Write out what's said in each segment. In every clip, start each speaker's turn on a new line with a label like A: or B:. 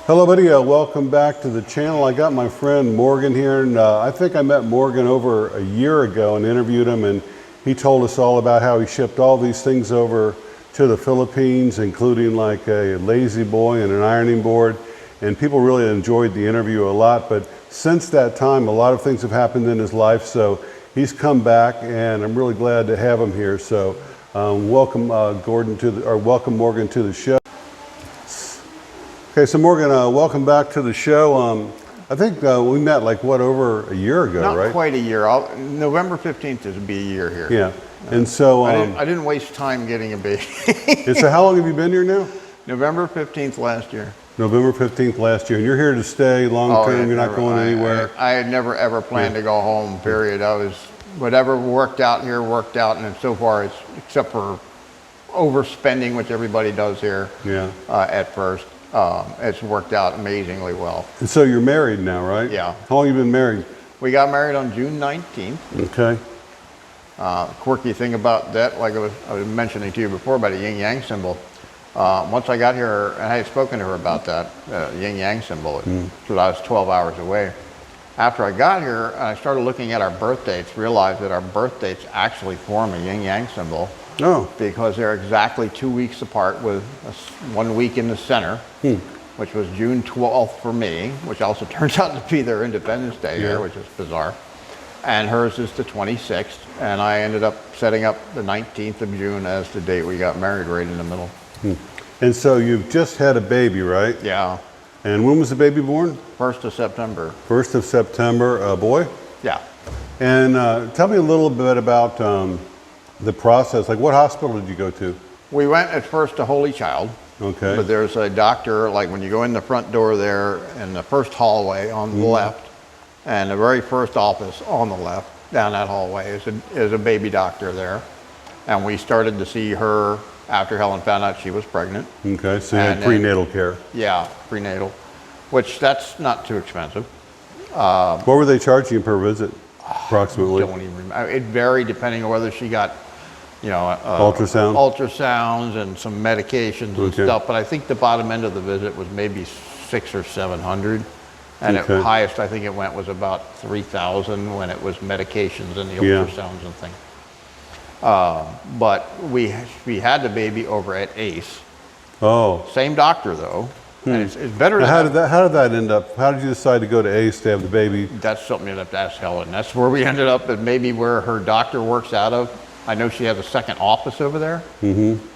A: Hello, buddy. Welcome back to the channel. I got my friend Morgan here, and I think I met Morgan over a year ago and interviewed him, and he told us all about how he shipped all these things over to the Philippines, including like a lazy boy and an ironing board, and people really enjoyed the interview a lot. But since that time, a lot of things have happened in his life, so he's come back, and I'm really glad to have him here. So welcome, welcome Morgan to the show. Okay, so Morgan, welcome back to the show. I think we met like over a year ago, right?
B: Not quite a year. November 15th is be a year here.
A: Yeah, and so
B: I didn't waste time getting a baby.
A: And so how long have you been here now?
B: November 15th last year.
A: November 15th last year, and you're here to stay long term.
B: Yeah,
A: you're not going anywhere.
B: I had never ever planned to go home. Period. I was whatever worked out here worked out, and so far it's except for overspending, which everybody does here. Yeah. At first. It's worked out amazingly well. And
A: so you're married now, right?
B: Yeah.
A: How long have you been married?
B: We got married on June 19th.
A: Okay.
B: Quirky thing about that, like I was mentioning to you before about a yin-yang symbol. Once I got here, and I had spoken to her about that yin-yang symbol, because I was 12 hours away. After I got here, I started looking at our birth dates, realized that our birth dates actually form a yin-yang symbol.
A: Oh.
B: Because they're exactly 2 weeks apart with 1 week in the center, which was June 12th for me, which also turns out to be their Independence Day here, which is bizarre. And hers is the 26th, and I ended up setting up the 19th of June as the date we got married, right in the middle.
A: And so you've just had a baby, right?
B: Yeah.
A: And when was the baby born?
B: 1st of September.
A: 1st of September, a boy?
B: Yeah.
A: And tell me a little bit about the process. Like, what hospital did you go to?
B: We went at first to Holy Child.
A: Okay.
B: But there's a doctor, like when you go in the front door there, in the first hallway on the left, and the very first office on the left, down that hallway, is a baby doctor there. And we started to see her after Helen found out she was pregnant.
A: Okay, so you had prenatal care.
B: Yeah, prenatal, which that's not too expensive.
A: What were they charging you per visit, approximately?
B: I don't even remember. It varied depending on whether she got,
A: ultrasounds
B: and some medications and stuff. But I think the bottom end of the visit was maybe $600 or $700, and at highest I think it went was about $3,000 when it was medications and the ultrasounds and things. But we had the baby over at ACE.
A: Oh.
B: Same doctor though. And it's better.
A: Now, how did that end up? How did you decide to go to ACE to have the baby?
B: That's something you'd have to ask Helen. That's where we ended up, and maybe where her doctor works out of. I know she has a second office over there.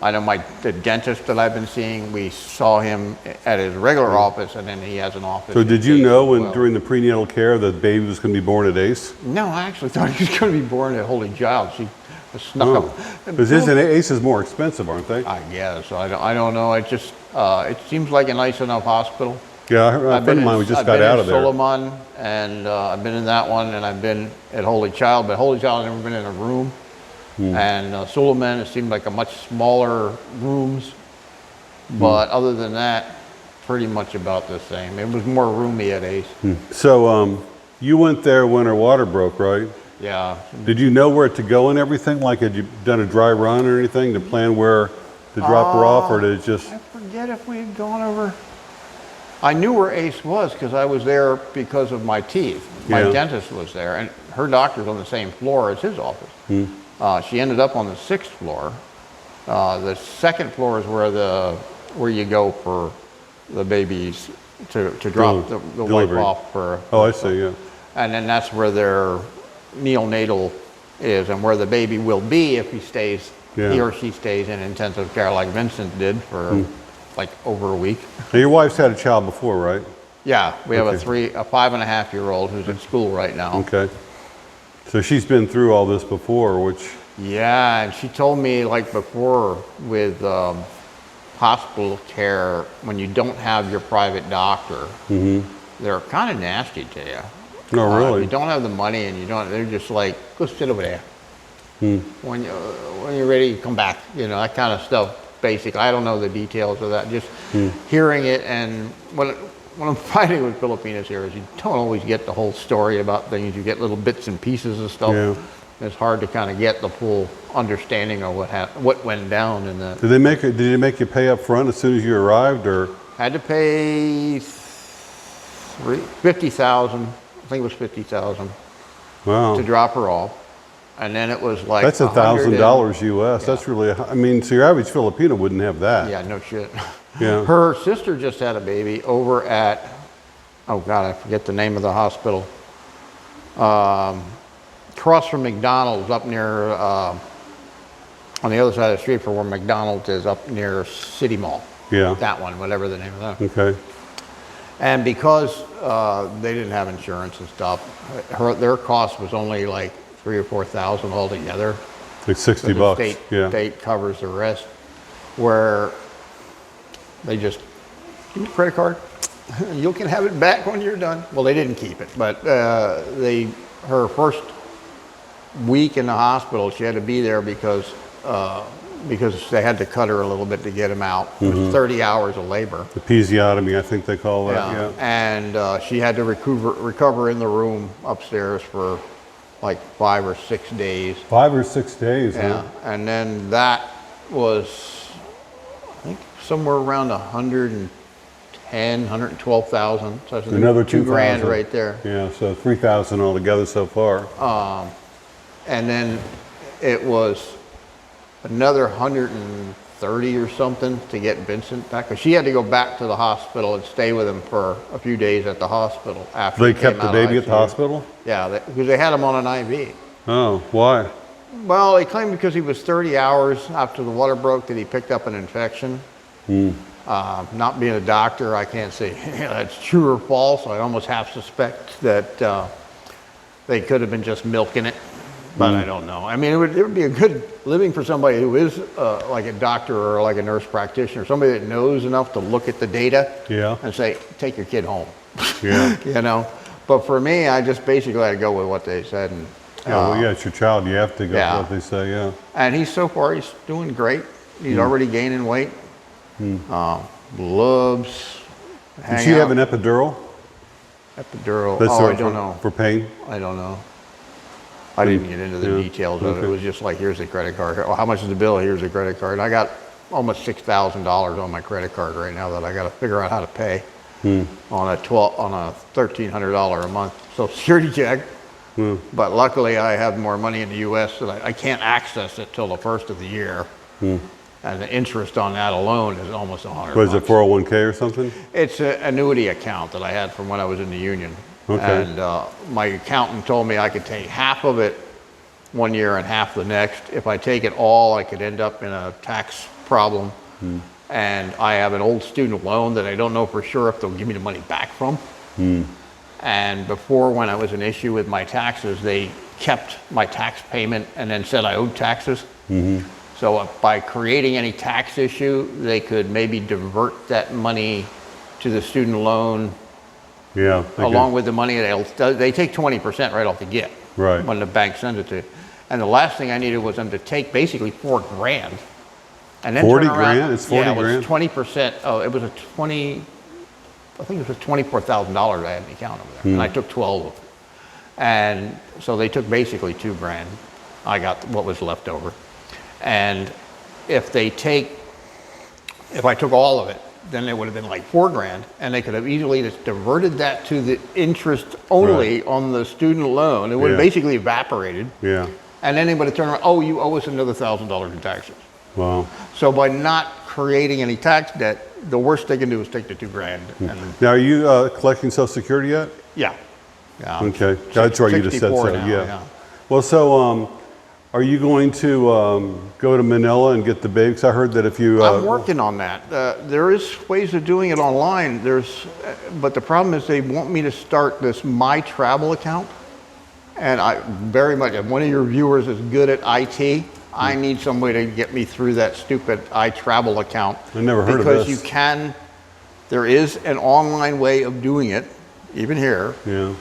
B: I know the dentist that I've been seeing, we saw him at his regular office, and then he has an office.
A: So did you know during the prenatal care that the baby was going to be born at ACE?
B: No, I actually thought he was going to be born at Holy Child. She snuck up.
A: Because ACE is more expensive, aren't they?
B: I guess. I don't know. It just it seems like a nice enough hospital.
A: Yeah, a friend of mine got out of there.
B: I've been in Solomon, and I've been in that one, and I've been at Holy Child, but Holy Child I've never been in a room. And Solomon, it seemed like a much smaller rooms, but other than that, pretty much about the same. It was more roomy at ACE.
A: So you went there when her water broke, right?
B: Yeah.
A: Did you know where to go and everything? Like, had you done a dry run or anything to plan where to drop her off, or did it just?
B: I forget if we had gone over. I knew where ACE was because I was there because of my teeth. My dentist was there, and her doctor's on the same floor as his office. She ended up on the 6th floor. The 2nd floor is where you go for the babies to drop the wife off for.
A: Oh, I see. Yeah.
B: And then that's where their neonatal is, and where the baby will be if he or she stays in intensive care, like Vincent did for like over a week.
A: Now, your wife's had a child before, right?
B: Yeah, we have a 5.5-year-old who's in school right now.
A: Okay. So she's been through all this before, which.
B: Yeah, and she told me like before with hospital care, when you don't have your private doctor, they're kind of nasty to you.
A: Oh, really?
B: If you don't have the money and they're just like, go sit over there. When you're ready, come back. That kind of stuff. Basically, I don't know the details of that. Just hearing it, and what I'm finding with Filipinas here is you don't always get the whole story about things. You get little bits and pieces of stuff. Yeah. It's hard to kind of get the full understanding of what went down in that.
A: Did they make you pay up front as soon as you arrived, or?
B: Had to pay 50,000, I think it was 50,000
A: Wow.
B: to drop her off. And then it was like
A: That's $1,000 US.
B: Yeah.
A: That's really, I mean, so your average Filipino wouldn't have that.
B: Yeah, no shit.
A: Yeah.
B: Her sister just had a baby over at, oh God, I forget the name of the hospital. Across from McDonald's, up near, on the other side of the street from where McDonald's is, up near City Mall.
A: Yeah.
B: That one, whatever the name of that.
A: Okay.
B: And because they didn't have insurance and stuff, their cost was only like 3,000 or 4,000 altogether.
A: Like 60
B: The
A: bucks. Yeah.
B: state covers the rest. Where they just give me a credit card, you can have it back when you're done. Well, they didn't keep it, but her first week in the hospital, she had to be there because they had to cut her a little bit to get him out. It was 30 hours of labor.
A: The episiotomy, I think they call that. Yeah.
B: And she had to recover in the room upstairs for like 5 or 6 days.
A: 5 or 6 days.
B: Yeah,
A: Huh?
B: and then that was, I think, somewhere around 112,000. So that's
A: Another
B: $2 grand
A: 2,000
B: right there.
A: Yeah, so 3,000 altogether so far.
B: And then it was another 130 or something to get Vincent back, because she had to go back to the hospital and stay with him for a few days at the hospital after
A: They
B: he
A: kept
B: came
A: the
B: out of
A: baby at the
B: ICU.
A: hospital?
B: Yeah, because they had him on an IV.
A: Oh, why?
B: Well, they claimed because he was 30 hours after the water broke that he picked up an infection. Not being a doctor, I can't say that's true or false. I almost half suspect that they could have been just milking it, but I don't know. I mean, it would be a good living for somebody who is like a doctor or like a nurse practitioner, somebody that knows enough to look at the data and say, take your kid home.
A: Yeah.
B: You know? But for me, I just basically had to go with what they said. And,
A: Yeah, well, yeah, it's your child. You have to go
B: yeah.
A: with what they say, yeah.
B: And so far, he's doing great. He's already gaining weight. Loves
A: Did she have an epidural?
B: epidural?
A: That's
B: Oh,
A: sort
B: I
A: of
B: don't know.
A: For pain?
B: I don't know. I didn't get into the
A: Yeah.
B: details of it.
A: Okay.
B: It was just like, here's the credit card. Oh, how much is the bill? Here's the credit card. I got almost $6,000 on my credit card right now that I got to figure out how to pay on a $1,300 a month Social Security check. But luckily, I have more money in the U.S. that I can't access it till the first of the year. And the interest on that alone is almost $100.
A: Was it 401k or something?
B: It's an annuity account that I had from when I was in the union.
A: Okay.
B: And my accountant told me I could take half of it one year and half the next. If I take it all, I could end up in a tax problem. And I have an old student loan that I don't know for sure if they'll give me the money back from. And before, when I was an issue with my taxes, they kept my tax payment and then said I owed taxes. So by creating any tax issue, they could maybe divert that money to the student loan
A: Yeah.
B: along with the money. They take 20% right off the get
A: Right.
B: when the bank sends it to you. And the last thing I needed was them to take basically $4 grand. And then
A: 40
B: turn around-
A: grand? It's 40
B: yeah, it was
A: grand?
B: 20%. Oh, it was I think it was $24,000 I had in the account over there. And I took 12 of them. And so they took basically $2 grand. I got what was left over. And if I took all of it, then it would have been like $4 grand, and they could have easily just diverted that to the interest only on the student loan. It would have basically evaporated.
A: Yeah.
B: And then they would have turned around, oh, you owe us another $1,000 in taxes.
A: Wow.
B: So by not creating any tax debt, the worst they can do is take the $2 grand. And
A: Now, are you collecting Social Security yet?
B: yeah. Yeah.
A: Okay. That's right. You just said
B: 64
A: so.
B: now,
A: Yeah. Well, so are you going to go to Manila and get the baby? 'Cause I heard that if you
B: I'm working on that. There is ways of doing it online. But the problem is they want me to start this My Travel account. And I very much, if one of your viewers is good at IT, I need somebody to get me through that stupid iTravel account.
A: I never heard of
B: because
A: this.
B: there is an online way of doing it, even here.
A: Yeah.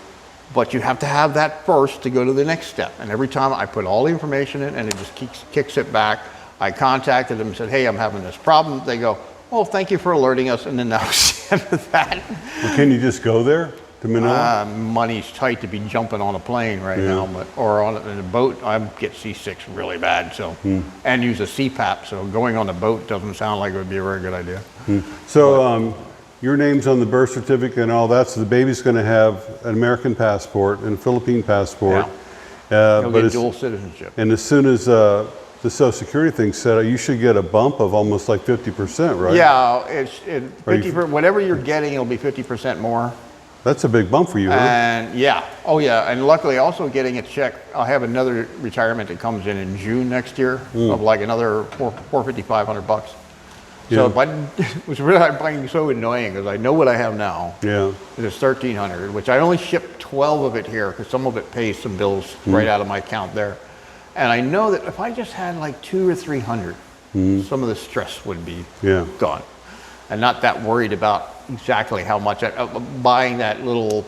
B: But you have to have that first to go to the next step. And every time I put all the information in and it just kicks it back, I contacted them and said, hey, I'm having this problem. They go, well, thank you for alerting us. And then that was the end of that.
A: Well, can you just go there to Manila?
B: Money's tight to be jumping on a plane right now, or in a boat. I get seasick really bad, so and use a CPAP. So going on a boat doesn't sound like it would be a very good idea.
A: So your name's on the birth certificate and all that, so the baby's going to have an American passport and a Philippine passport.
B: He'll
A: but
B: get dual citizenship.
A: And as soon as the Social Security thing's set up, you should get a bump of almost like 50%, right?
B: Yeah, it's 50%. Whatever you're getting, it'll be 50% more.
A: That's a big bump for you, huh?
B: And yeah, oh yeah, and luckily also getting a check. I'll have another retirement that comes in June next year of like another $450, $500. So which really I find so annoying because I know what I have now.
A: Yeah.
B: It's $1,300, which I only ship 12 of it here because some of it pays some bills right out of my account there. And I know that if I just had like 200 or 300, some of the stress would be gone. And not that worried about exactly how much. Buying that little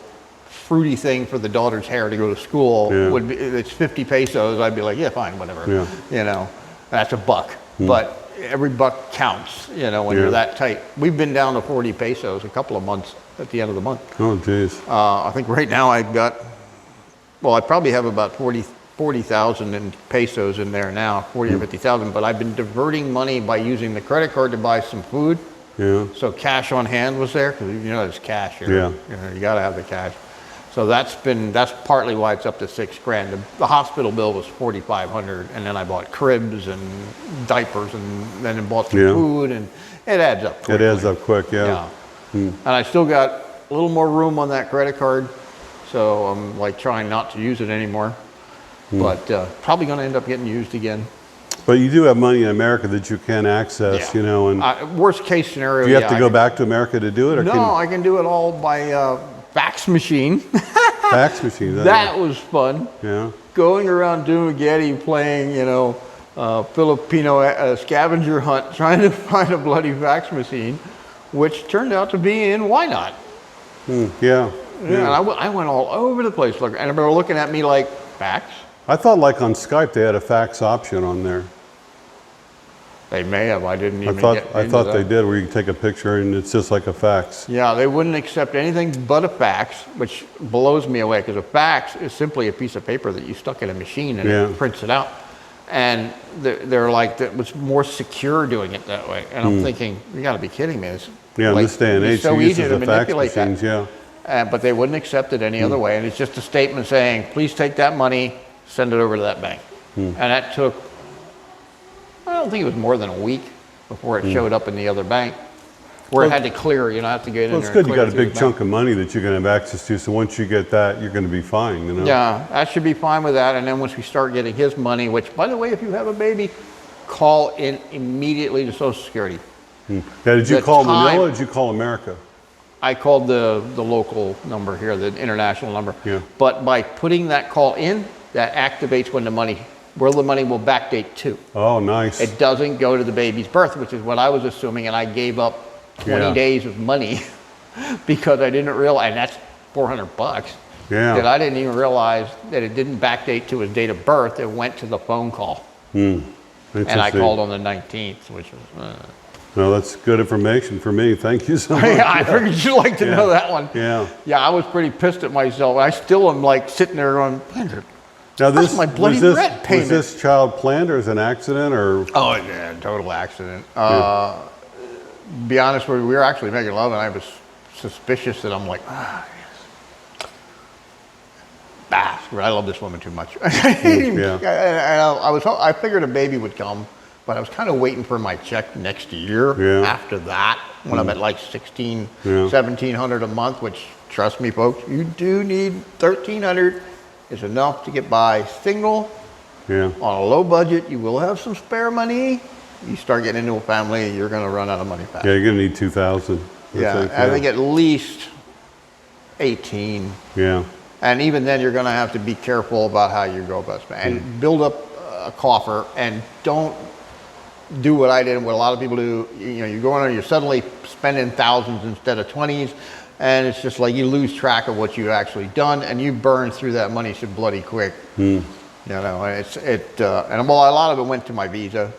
B: fruity thing for the daughter's hair to go to school would be, it's 50 pesos. I'd be like, yeah, fine, whatever. Yeah. You know, that's $1. But every buck counts, you know, when you're that tight. We've been down to 40 pesos a couple of months at the end of the month.
A: Oh, geez.
B: I think right now I've got, well, I probably have about 40,000 in pesos in there now, 40 or 50,000, but I've been diverting money by using the credit card to buy some food.
A: Yeah.
B: So cash on hand was there, because you know there's cash here.
A: Yeah.
B: You know, you gotta have the cash. So that's partly why it's up to $6,000. The hospital bill was 4,500, and then I bought cribs and diapers, and then I bought some food, and it adds up quickly.
A: It adds up quick, yeah.
B: And I still got a little more room on that credit card, so I'm like trying not to use it anymore. But probably gonna end up getting used again.
A: But you do have money in America that you can access, you know. And
B: worst case scenario,
A: do you have to go back to America to do it? Or
B: no, I can do it all by fax machine.
A: Fax machine.
B: That was fun.
A: Yeah.
B: Going around Dumaguete playing, you know, Filipino scavenger hunt, trying to find a bloody fax machine, which turned out to be in Why Not?
A: Yeah.
B: And I went all over the place. And they were looking at me like, fax?
A: I thought like on Skype they had a fax option on there.
B: They may have. I didn't even
A: I thought they did, where you can take a picture and it's just like a fax.
B: Yeah, they wouldn't accept anything but a fax, which blows me away because a fax is simply a piece of paper that you stuck in a machine and it prints it out. And they're like, that was more secure doing it that way. And I'm thinking, you got to be kidding me. It's
A: in this day and age,
B: it's so easy to manipulate
A: machines,
B: that. But they wouldn't accept it any other way. And it's just a statement saying, please take that money, send it over to that bank. And that took, I don't think it was more than a week before it showed up in the other bank, where it had to clear, you know, have to get in there.
A: Well, it's good you got a big chunk of money that you're going to have access to, so once you get that, you're going to be fine, you know?
B: Yeah, that should be fine with that. And then once we start getting his money, which, by the way, if you have a baby, call in immediately to Social Security.
A: Yeah, did you call Manila or did you call America?
B: I called the local number here, the international number. Yeah. But by putting that call in, that activates when the money will backdate to.
A: Oh, nice.
B: It doesn't go to the baby's birth, which is what I was assuming, and I gave up 20 days of money because I didn't realize, and that's $400. Yeah. That I didn't even realize that it didn't backdate to his date of birth. It went to the phone call. And I called on the 19th, which was...
A: Well, that's good information for me. Thank you so much.
B: I figured you'd like to know that one.
A: Yeah.
B: Yeah, I was pretty pissed at myself. I still am like sitting there going,
A: now this,
B: my bloody rent payment.
A: Was this child planned or is it an accident or?
B: Oh, yeah, total accident. Be honest with you, we were actually making love and I was suspicious that I'm like, I love this woman too much. I figured a baby would come. But I was kind of waiting for my check next year after that, when I'm at like $1,700 a month, which, trust me, folks, you do need $1,300 is enough to get by single on a low budget. You will have some spare money. You start getting into a family, you're going to run out of money fast.
A: Yeah, you're going to need 2,000.
B: I think at least 18.
A: Yeah.
B: And even then, you're going to have to be careful about how you go about spending. And build up a coffer and don't do what I did and what a lot of people do. You know, you go in there, you're suddenly spending thousands instead of 20s, and it's just like you lose track of what you've actually done, and you burn through that money so bloody quick. You know, and a lot of it went to my visa.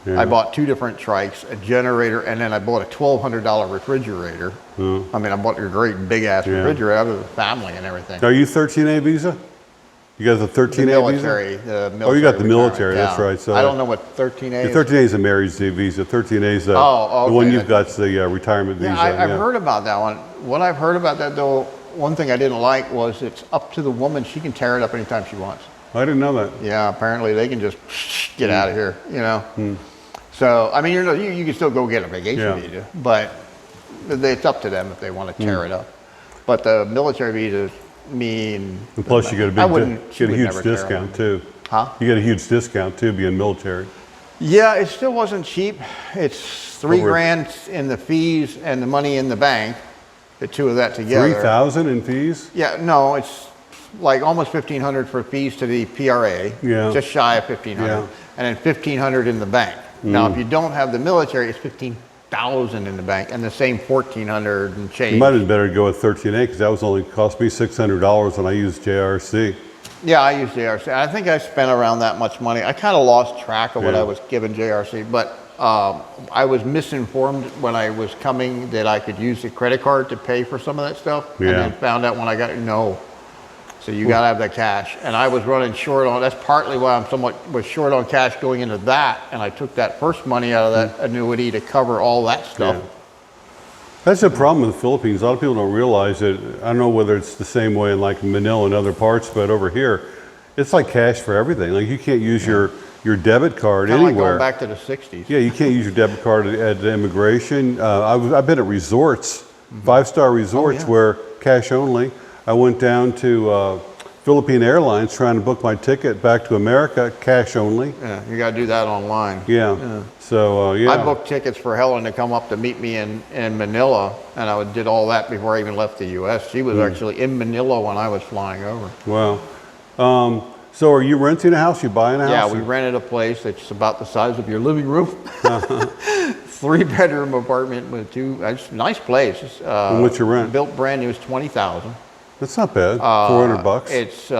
B: I bought 2 different trikes, a generator, and then I bought a $1,200 refrigerator. I mean, I bought a great big ass refrigerator out of the family and everything.
A: Are you 13A visa? You got the 13A
B: military,
A: visa?
B: the military.
A: Oh, you got the
B: retirement,
A: military.
B: yeah.
A: That's right. So
B: I don't know what 13A
A: the
B: is.
A: 13A is a marriage visa. 13A is the
B: okay.
A: one you've got is the retirement visa.
B: Yeah, I've heard about that one. What I've heard about that though, one thing I didn't like was it's up to the woman. She can tear it up anytime she wants.
A: I didn't know that.
B: Yeah, apparently they can just get out of here, you know. So I mean, you can still go get a vacation visa, but it's up to them if they want to tear it up. But the military visa, and
A: plus, you get a huge discount too.
B: Huh?
A: You get a huge discount too, being military.
B: Yeah, it still wasn't cheap. It's $3,000 in the fees and the money in the bank. The two of that together.
A: $3,000 in fees?
B: Yeah, no, it's like almost $1,500 for fees to the PRA.
A: Yeah.
B: Just shy of $1,500, and then $1,500 in the bank. Now, if you don't have the military, it's $15,000 in the bank, and the same $1,400 and change.
A: You might have been better to go with 13A because that was only cost me $600 when I used JRC.
B: Yeah, I used JRC. I think I spent around that much money. I kind of lost track of what I was giving JRC, but I was misinformed when I was coming that I could use the credit card to pay for some of that stuff, and then found out when I got no. So you got to have that cash, and I was running short on. That's partly why I'm was short on cash going into that, and I took that first money out of that annuity to cover all that stuff.
A: Yeah. That's the problem with the Philippines. A lot of people don't realize it. I don't know whether it's the same way in like Manila and other parts, but over here, it's like cash for everything. Like you can't use your debit card
B: Kinda
A: anywhere.
B: like going back to the 60s.
A: Yeah, you can't use your debit card at immigration. I've been at resorts, 5-star resorts where cash only. I went down to Philippine Airlines trying to book my ticket back to America, cash only.
B: Yeah, you got to do that online.
A: Yeah. So, yeah.
B: I booked tickets for Helen to come up to meet me in Manila, and I did all that before I even left the U.S. She was actually in Manila when I was flying over.
A: Wow. So are you renting a house? You buying a house?
B: Yeah, we rented a place that's about the size of your living room. 3-bedroom apartment with it's a nice place.
A: And what's your rent?
B: Built brand new, it's $20,000.
A: That's not bad. $400.
B: It's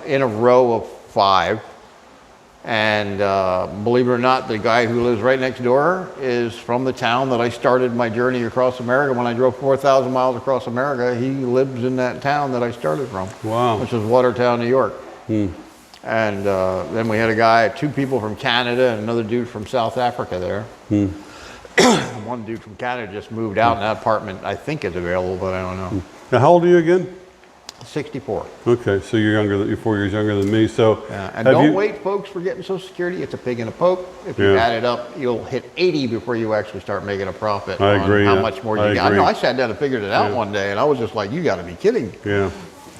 B: in a row of 5. And believe it or not, the guy who lives right next door is from the town that I started my journey across America. When I drove 4,000 miles across America, he lives in that town that I started from.
A: Wow.
B: Which is Watertown, New York. And then we had 2 people from Canada and another dude from South Africa there. One dude from Canada just moved out, and that apartment I think is available, but I don't know.
A: Now, how old are you again?
B: 64.
A: Okay, so you're 4 years younger than me. So,
B: and don't wait, folks, for getting Social Security. It's a pig in a poke. If you add it up, you'll hit 80 before you actually start making a profit.
A: I agree.
B: How much more you get. I know. I sat down and figured it out one day, and I was just like, "You got to be kidding!"
A: Yeah,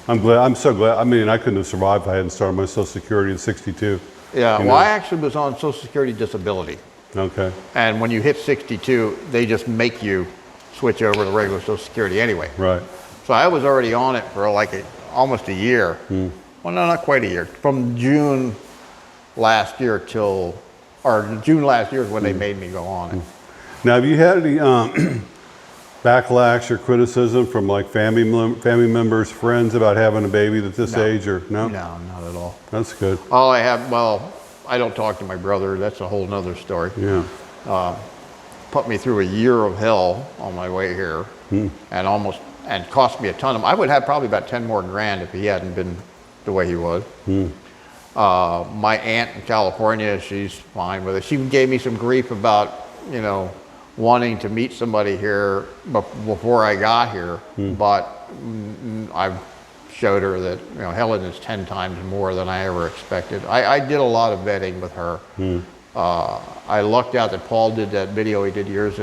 A: I'm glad. I'm so glad. I mean, I couldn't have survived if I hadn't started my Social Security at 62.
B: Yeah. Well, I actually was on Social Security disability.
A: Okay.
B: And when you hit 62, they just make you switch over to regular Social Security anyway.
A: Right.
B: So I was already on it for almost a year. Well, no, not quite a year. From June last year June last year is when they made me go on it.
A: Now, have you had any backlash or criticism from like family members, friends about having a baby at this age, or no?
B: No, not at all.
A: That's good.
B: All I have, I don't talk to my brother. That's a whole nother story.
A: Yeah.
B: Put me through a year of hell on my way here, and cost me a ton of. I would have probably about 10 more grand if he hadn't been the way he was. My aunt in California, she's fine with it. She gave me some grief about, wanting to meet somebody here before I got here, but I showed her that Helen is 10 times more than I ever expected. I did a lot of vetting with her. I lucked out that Paul did that video he did years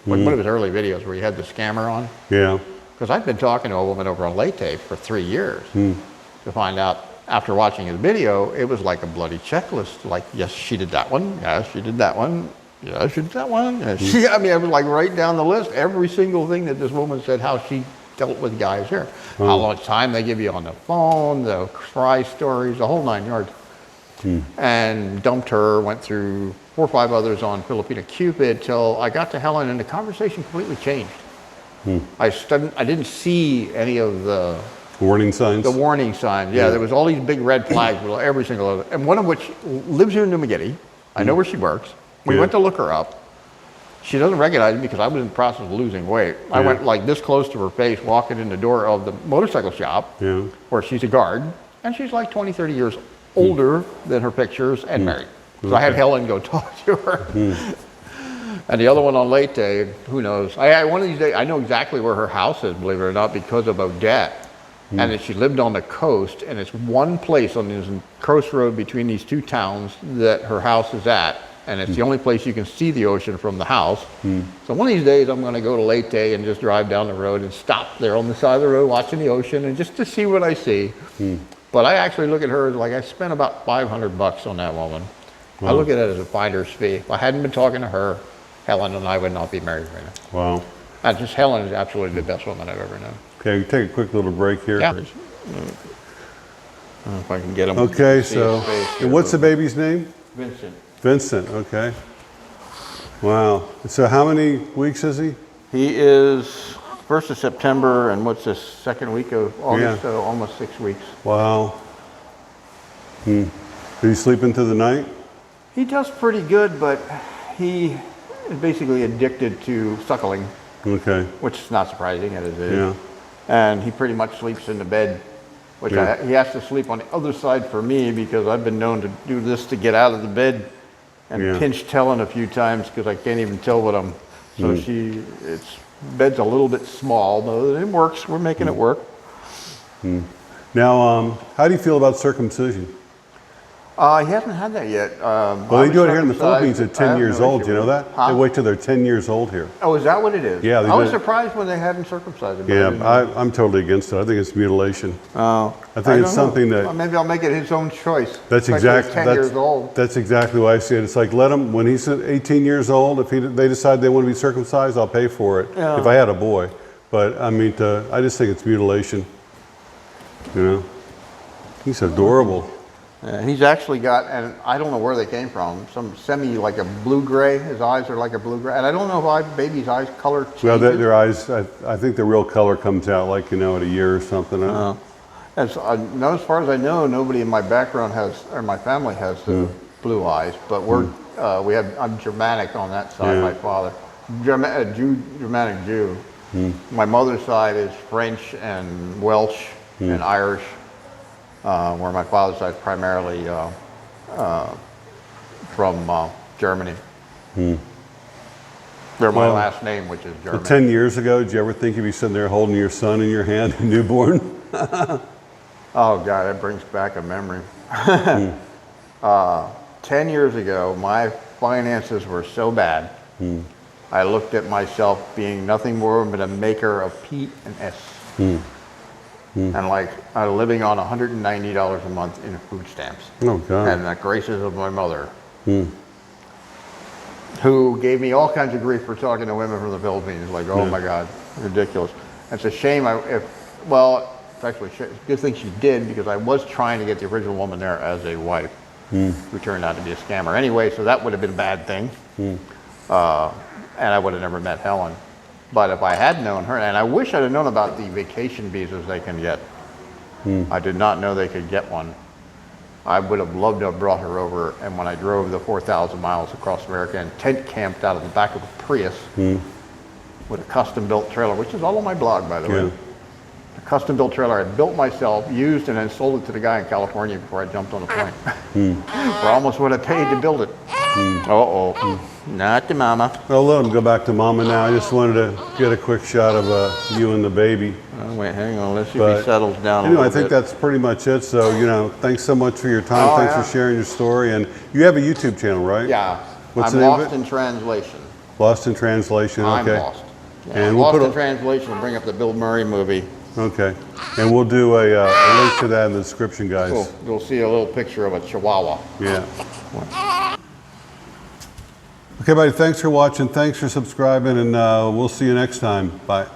B: one of his early videos where he had the scammer on.
A: Yeah.
B: Because I've been talking to a woman over on Late for 3 years to find out. After watching his video, it was like a bloody checklist. Like, yes, she did that one. Yes, she did that one. Yes, she did that one. Yes, I mean, I was like right down the list. Every single thing that this woman said, how she dealt with guys here. How much time they give you on the phone, the cry stories, the whole 9 yards. And dumped her, went through 4 or 5 others on Filipina Cupid till I got to Helen, and the conversation completely changed. I didn't see any of the
A: warning signs.
B: The warning signs. Yeah, there was all these big red flags with every single other, and one of which lives here in New Magidi. I know where she works. We went to look her up. She doesn't recognize me because I was in the process of losing weight. I went like this close to her face, walking in the door of the motorcycle shop, where she's a guard. And she's like 20, 30 years older than her pictures and married. So I had Helen go talk to her. And the other one on Leyte, who knows? One of these days, I know exactly where her house is, believe it or not, because of Odette. And that she lived on the coast, and it's one place on this coast road between these two towns that her house is at. And it's the only place you can see the ocean from the house. So one of these days, I'm going to go to Leyte and just drive down the road and stop there on the side of the road watching the ocean and just to see what I see. But I actually look at her as like I spent about $500 on that woman. I look at it as a finder's fee. If I hadn't been talking to her, Helen and I would not be married right now.
A: Wow.
B: And just Helen is absolutely the best woman I've ever known.
A: Okay, take a quick little break here.
B: Yeah. I don't know if I can get him.
A: Okay, so, and what's the baby's name?
B: Vincent.
A: Vincent, okay. Wow. So how many weeks is he?
B: He is 1st of September, and what's this, second week of August, so almost 6 weeks.
A: Wow. Are you sleeping through the night?
B: He does pretty good, but he is basically addicted to suckling,
A: Okay.
B: which is not surprising at his age.
A: Yeah.
B: And he pretty much sleeps in the bed, which he has to sleep on the other side for me because I've been known to do this to get out of the bed and pinch Helen a few times because I can't even tell what I'm. So bed's a little bit small, but it works. We're making it work.
A: Now, how do you feel about circumcision?
B: He hasn't had that yet.
A: Well, they do it here in the Philippines at 10 years old. You know that?
B: Huh?
A: They wait till they're 10 years old here.
B: Oh, is that what it is?
A: Yeah,
B: I was surprised when they hadn't circumcised him.
A: Yeah, I'm totally against it. I think it's mutilation.
B: Oh,
A: I think it's something that.
B: Well, maybe I'll make it his own choice.
A: That's
B: exactly 10 years old.
A: That's exactly why I see it. It's like let him when he's 18 years old. If they decide they want to be circumcised, I'll pay for it.
B: Yeah.
A: If I had a boy, but I mean, I just think it's mutilation. You know, he's adorable.
B: He's actually got, and I don't know where they came from, some like a blue-gray. His eyes are like a blue-gray. And I don't know why baby's eyes color changes.
A: Well, their eyes, I think the real color comes out like, at a year or something.
B: As far as I know, nobody in my background has, or my family has blue eyes. But I'm Germanic on that side, my father. Germanic Jew. My mother's side is French and Welsh and Irish. Where my father's side is primarily from Germany. They're my last name, which is German.
A: 10 years ago, did you ever think you'd be sitting there holding your son in your hand, newborn?
B: Oh, God, that brings back a memory. 10 years ago, my finances were so bad, I looked at myself being nothing more than a maker of P and S. And like living on $190 a month in food stamps.
A: Oh, God.
B: And the graces of my mother, who gave me all kinds of grief for talking to women from the Philippines. Like, oh my God, ridiculous. It's a shame. It's actually a good thing she did because I was trying to get the original woman there as a wife, who turned out to be a scammer. Anyway, so that would have been a bad thing. And I would have never met Helen. But if I had known her, and I wish I'd have known about the vacation visas they can get. I did not know they could get one. I would have loved to have brought her over, and when I drove the 4,000 miles across America and tent camped out of the back of a Prius with a custom-built trailer, which is all on my blog, by the way. A custom-built trailer I built myself, used, and then sold it to the guy in California before I jumped on the plane. For almost what I paid to build it. Not the mama.
A: I'll let him go back to mama now. I just wanted to get a quick shot of you and the baby.
B: Oh, wait, hang on. Let's see if he settles down a
A: little
B: little
A: bit. I think that's pretty much it. So, thanks so much for your time. Thanks for sharing your story. And you have a YouTube channel, right?
B: Yeah.
A: What's
B: I'm
A: the name of
B: Lost
A: it?
B: in Translation.
A: Lost in Translation, okay.
B: I'm lost. Yeah,
A: and
B: Lost in Translation will bring up the Bill Murray movie.
A: Okay. And we'll do a link to that in the description, guys.
B: Cool. You'll see a little picture of a chihuahua.
A: Yeah. Okay, buddy, thanks for watching. Thanks for subscribing, and we'll see you next time. Bye.